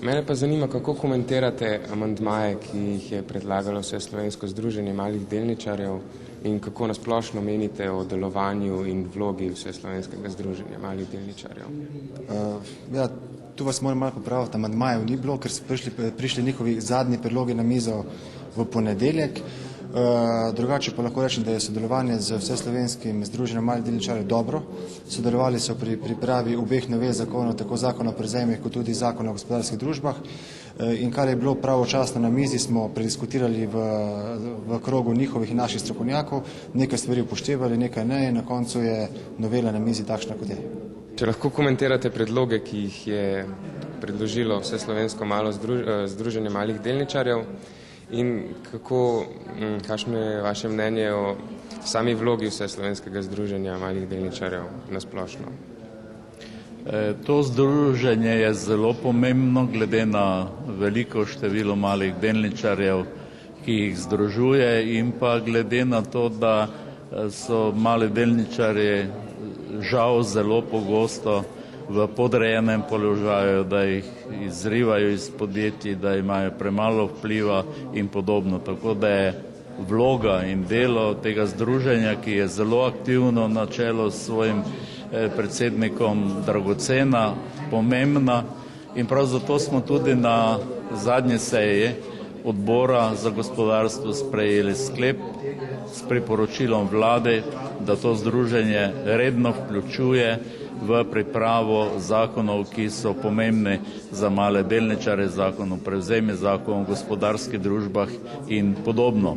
Mene pa zanima, kako komentirate amandmaje, ki jih je predlagalo Vseslovensko združenje malih delničarjev in kako nasplošno menite o delovanju in vlogi Vseslovenskega združenja malih delničarjev. Tu vas moram malo popraviti, amandmajev ni bilo, ker so prišli njihovi zadnji predlogi na mizo v ponedeljek. Drugače pa lahko rečem, da je sodelovanje z Vseslovenskim združenjem malih delničarjev dobro. Sodelovali so pri pripravi obeh novez zakonov, tako zakona o prevzemih kot tudi zakona o gospodarskih družbah. In kar je bilo pravočasno na mizi, smo prediskutirali v krogu njihovih in naših strokovnjakov, nekaj stvari upoštevali, nekaj ne, in na koncu je novela na mizi takšna, kot je. Če lahko komentirate predloge, ki jih je predložilo Vseslovensko združenje malih delničarjev in kakšno je vaše mnenje o sami vlogi Vseslovenskega združenja malih delničarjev nasplošno? To združenje je zelo pomembno glede na veliko število malih delničarjev, ki jih združuje, in pa glede na to, da so mali delničarji žal zelo pogosto v podrejenem položaju, da jih izrivajo iz podjetij, da imajo premalo vpliva in podobno. Tako da je vloga in delo tega združenja, ki je zelo aktivno na čelu s svojim predsednikom, dragocena, pomembna, in prav zato smo tudi na zadnji seji odbora za gospodarstvo sprejeli sklep s priporočilom vlade, da to združenje redno vključuje v pripravo zakonov, ki so pomembni za male delničarje, zakon o prevzemi, zakon o gospodarskih družbah in podobno.